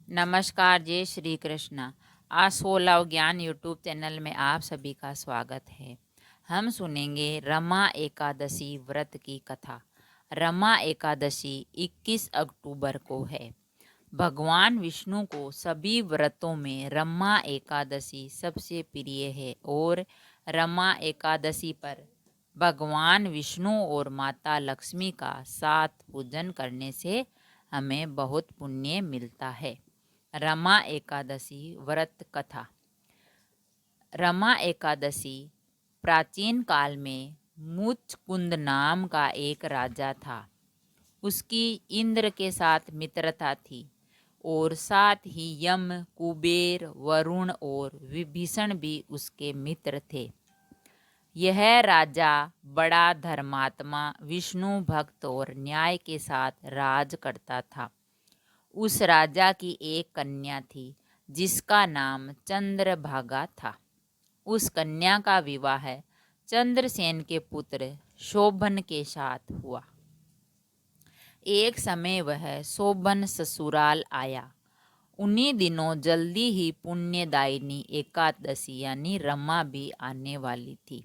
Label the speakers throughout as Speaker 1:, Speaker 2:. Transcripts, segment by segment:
Speaker 1: नमस्कार, जय श्री कृष्ण। आज 16 ज्ञान यूट्यूब चैनल में आप सभी का स्वागत है। हम सुनेंगे रमा एकादशी व्रत की कथा। रमा एकादशी 21 अक्टूबर को है। भगवान विष्णु को सभी व्रतों में रमा एकादशी सबसे प्रिय है और रमा एकादशी पर भगवान विष्णु और माता लक्ष्मी का साथ पूजन करने से हमें बहुत पुण्य मिलता है। रमा एकादशी व्रत कथा। रमा एकादशी प्राचीन काल में मुचकुंद नाम का एक राजा था। उसकी इंद्र के साथ मित्रता थी और साथ ही यम, कुबेर, वरुण और विभीषण भी उसके मित्र थे। यह राजा बड़ा धर्मात्मा, विष्णु भक्त और न्याय के साथ राज करता था। उस राजा की एक कन्या थी जिसका नाम चंद्रभागा था। उस कन्या का विवाह चंद्रसेन के पुत्र शोभन के साथ हुआ। एक समय वह शोभन ससुराल आया। उन्हीं दिनों जल्दी ही पुण्यदायिनी एकादशी यानी रमा भी आने वाली थी।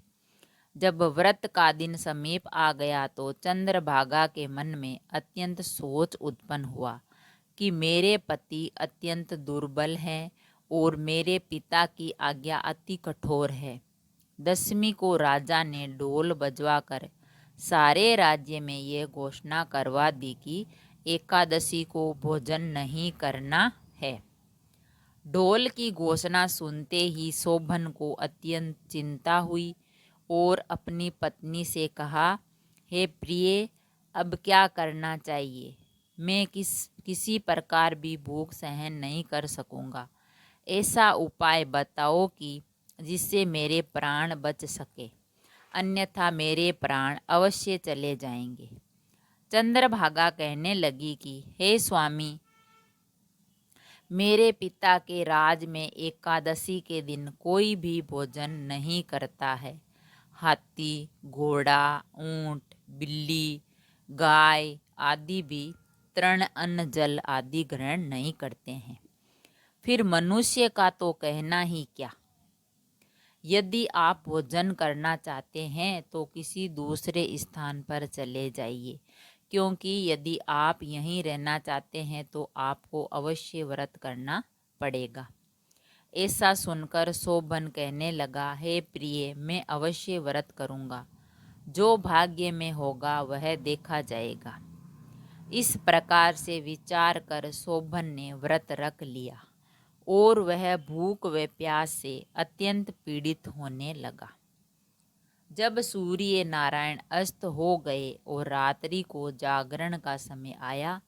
Speaker 1: जब व्रत का दिन समीप आ गया तो चंद्रभागा के मन में अत्यंत सोच उत्पन्न हुआ कि मेरे पति अत्यंत दुर्बल हैं और मेरे पिता की आज्ञा अति कठोर है। दशमी को राजा ने ढोल बजवाकर सारे राज्य में ये घोषणा करवा दी कि एकादशी को भोजन नहीं करना है। ढोल की घोषणा सुनते ही शोभन को अत्यंत चिंता हुई और अपनी पत्नी से कहा, हे प्रिय, अब क्या करना चाहिए? मैं किसी प्रकार भी भूख सहन नहीं कर सकूंगा। ऐसा उपाय बताओ कि जिससे मेरे प्राण बच सके, अन्यथा मेरे प्राण अवश्य चले जाएंगे। चंद्रभागा कहने लगी कि हे स्वामी, मेरे पिता के राज में एकादशी के दिन कोई भी भोजन नहीं करता है। हाथी, घोड़ा, ऊंट, बिल्ली, गाय आदि भी तृण, अन्न, जल आदि ग्रहण नहीं करते हैं। फिर मनुष्य का तो कहना ही क्या। यदि आप भोजन करना चाहते हैं तो किसी दूसरे स्थान पर चले जाइए, क्योंकि यदि आप यहीं रहना चाहते हैं तो आपको अवश्य व्रत करना पड़ेगा। ऐसा सुनकर शोभन कहने लगा, हे प्रिय, मैं अवश्य व्रत करूंगा। जो भाग्य में होगा वह देखा जाएगा। इस प्रकार से विचार कर शोभन ने व्रत रख लिया और वह भूख व प्यास से अत्यंत पीड़ित होने लगा। जब सूर्य नारायण अस्त हो गए और रात्रि को जागरण का समय आया,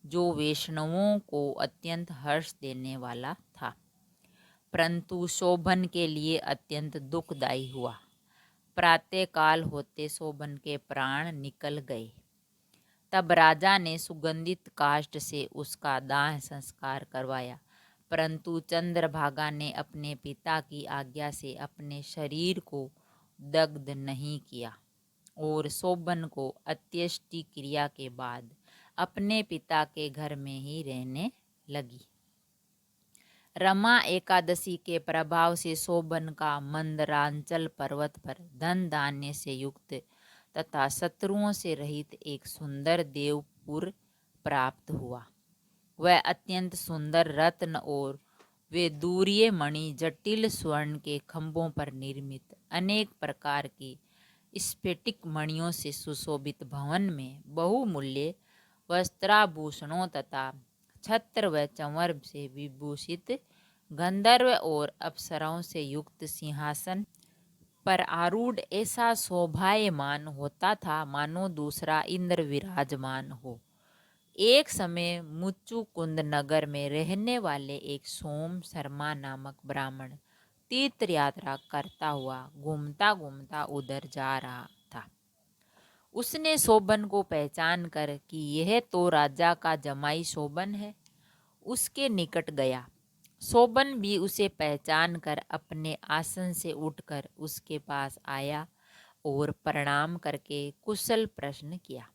Speaker 1: जो वैष्णवों को अत्यंत हर्ष देने वाला था, परंतु शोभन के लिए अत्यंत दुखदायी हुआ। प्रातःकाल होते शोभन के प्राण निकल गए। तब राजा ने सुगंधित काष्ठ से उसका दाह संस्कार करवाया, परंतु चंद्रभागा ने अपने पिता की आज्ञा से अपने शरीर को दग्ध नहीं किया और शोभन को अंत्येष्टि क्रिया के बाद अपने पिता के घर में ही रहने लगी। रमा एकादशी के प्रभाव से शोभन का मंदरांचल पर्वत पर धन धान्य से युक्त तथा शत्रुओं से रहित एक सुंदर देवपुर प्राप्त हुआ। वह अत्यंत सुंदर रत्न और वे दूरिये मणि, जटिल स्वर्ण के खंभों पर निर्मित अनेक प्रकार की स्फटिक मणियों से सुशोभित भवन में बहुमूल्य वस्त्राभूषणों तथा छत्र व चंवर से विभूषित गंधर्व और अप्सराओं से युक्त सिंहासन पर आरूढ़ ऐसा शोभायमान होता था मानो दूसरा इंद्र विराजमान हो। एक समय मुचुकुंद नगर में रहने वाले एक सोम शर्मा नामक ब्राह्मण तीर्थ यात्रा करता हुआ घूमता घूमता उधर जा रहा था। उसने शोभन को पहचान कर कि यह तो राजा का जमाई शोभन है, उसके निकट गया। शोभन भी उसे पहचान कर अपने आसन से उठकर उसके पास आया और प्रणाम करके कुशल प्रश्न किया।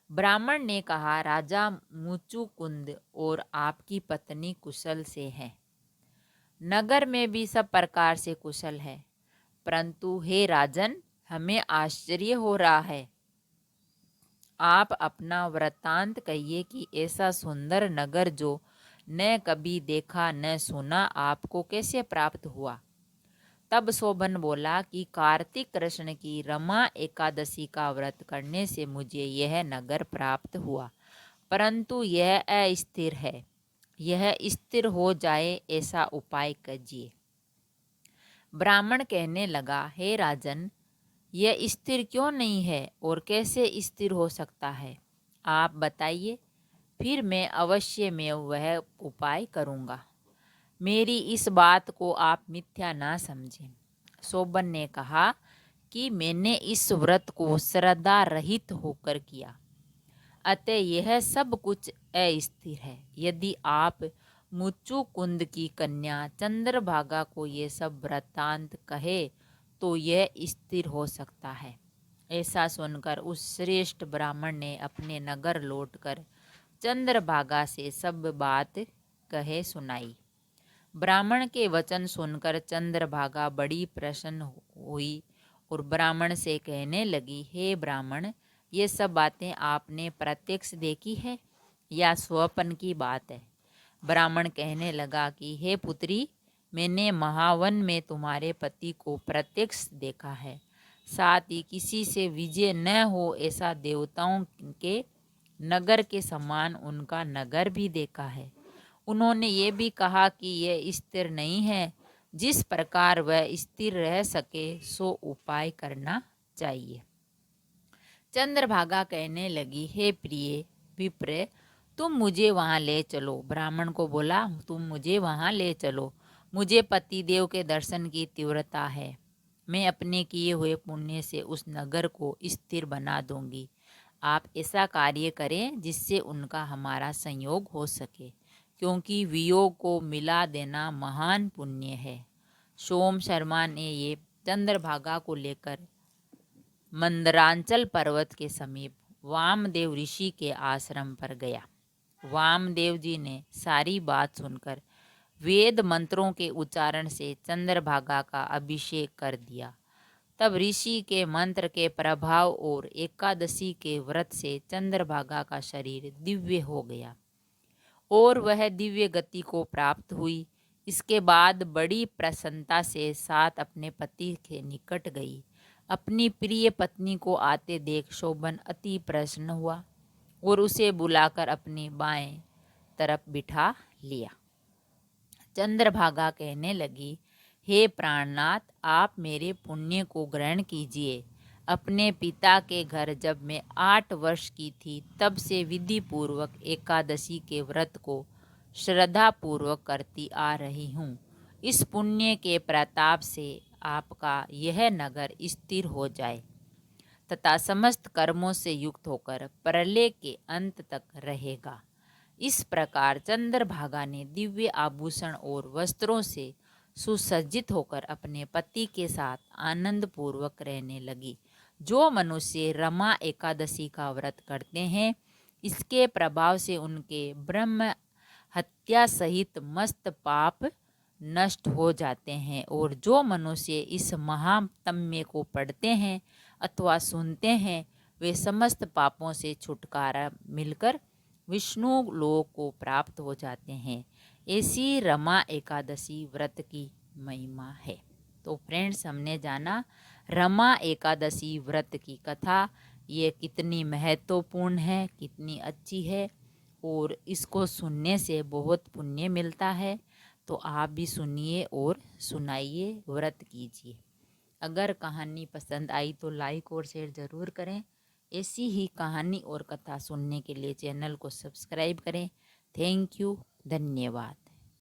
Speaker 1: ब्राह्मण ने कहा, राजा मुचुकुंद और आपकी पत्नी कुशल से हैं। नगर में भी सब प्रकार से कुशल है, परंतु हे राजन, हमें आश्चर्य हो रहा है। आप अपना वृत्तांत कहिए कि ऐसा सुंदर नगर जो न कभी देखा न सुना, आपको कैसे प्राप्त हुआ। तब शोभन बोला कि कार्तिक कृष्ण की रमा एकादशी का व्रत करने से मुझे यह नगर प्राप्त हुआ, परंतु यह अस्थिर है। यह स्थिर हो जाए ऐसा उपाय कीजिए। ब्राह्मण कहने लगा, हे राजन, यह स्थिर क्यों नहीं है और कैसे स्थिर हो सकता है, आप बताइए, फिर मैं अवश्य में वह उपाय करूँगा। मेरी इस बात को आप मिथ्या ना समझें। शोभन ने कहा कि मैंने इस व्रत को श्रद्धा रहित होकर किया, अतः यह सब कुछ अस्थिर है। यदि आप मुचुकुंद की कन्या चंद्रभागा को ये सब वृत्तांत कहे तो यह स्थिर हो सकता है। ऐसा सुनकर उस श्रेष्ठ ब्राह्मण ने अपने नगर लौटकर चंद्रभागा से सब बात कहे सुनाई। ब्राह्मण के वचन सुनकर चंद्रभागा बड़ी प्रसन्न हुई और ब्राह्मण से कहने लगी, हे ब्राह्मण, ये सब बातें आपने प्रत्यक्ष देखी है या स्वप्न की बात है। ब्राह्मण कहने लगा कि हे पुत्री, मैंने महावन में तुम्हारे पति को प्रत्यक्ष देखा है, साथ ही किसी से विजय न हो ऐसा देवताओं के नगर के समान उनका नगर भी देखा है। उन्होंने ये भी कहा कि यह स्थिर नहीं है, जिस प्रकार वह स्थिर रह सके सो उपाय करना चाहिए। चंद्रभागा कहने लगी, हे प्रिय विप्र, तुम मुझे वहाँ ले चलो। ब्राह्मण को बोला, तुम मुझे वहाँ ले चलो, मुझे पतिदेव के दर्शन की तीव्रता है। मैं अपने किए हुए पुण्य से उस नगर को स्थिर बना दूंगी। आप ऐसा कार्य करें जिससे उनका हमारा संयोग हो सके, क्योंकि वियोग को मिला देना महान पुण्य है। सोम शर्मा ने ये चंद्रभागा को लेकर मंदरांचल पर्वत के समीप वामदेव ऋषि के आश्रम पर गया। वामदेव जी ने सारी बात सुनकर वेद मंत्रों के उच्चारण से चंद्रभागा का अभिषेक कर दिया। तब ऋषि के मंत्र के प्रभाव और एकादशी के व्रत से चंद्रभागा का शरीर दिव्य हो गया और वह दिव्य गति को प्राप्त हुई। इसके बाद बड़ी प्रसन्नता से साथ अपने पति के निकट गई। अपनी प्रिय पत्नी को आते देख शोभन अति प्रसन्न हुआ और उसे बुलाकर अपनी बाएं तरफ बिठा लिया। चंद्रभागा कहने लगी, हे प्राणनाथ, आप मेरे पुण्य को ग्रहण कीजिए। अपने पिता के घर जब मैं 8 वर्ष की थी, तब से विधि पूर्वक एकादशी के व्रत को श्रद्धा पूर्वक करती आ रही हूँ। इस पुण्य के प्रताप से आपका यह नगर स्थिर हो जाए तथा समस्त कर्मों से युक्त होकर प्रलय के अंत तक रहेगा। इस प्रकार चंद्रभागा ने दिव्य आभूषण और वस्त्रों से सुसज्जित होकर अपने पति के साथ आनंद पूर्वक रहने लगी। जो मनुष्य रमा एकादशी का व्रत करते हैं, इसके प्रभाव से उनके ब्रह्म हत्या सहित मस्त पाप नष्ट हो जाते हैं, और जो मनुष्य इस महात्म्य को पढ़ते हैं अथवा सुनते हैं, वे समस्त पापों से छुटकारा मिलकर विष्णु लोक को प्राप्त हो जाते हैं। ऐसी रमा एकादशी व्रत की महिमा है। तो फ्रेंड्स, हमने जाना रमा एकादशी व्रत की कथा, ये कितनी महत्वपूर्ण है, कितनी अच्छी है, और इसको सुनने से बहुत पुण्य मिलता है। तो आप भी सुनिए और सुनाइए, व्रत कीजिए। अगर कहानी पसंद आई तो लाइक और शेयर ज़रूर करें। ऐसी ही कहानी और कथा सुनने के लिए चैनल को सब्सक्राइब करें। थैंक यू, धन्यवाद।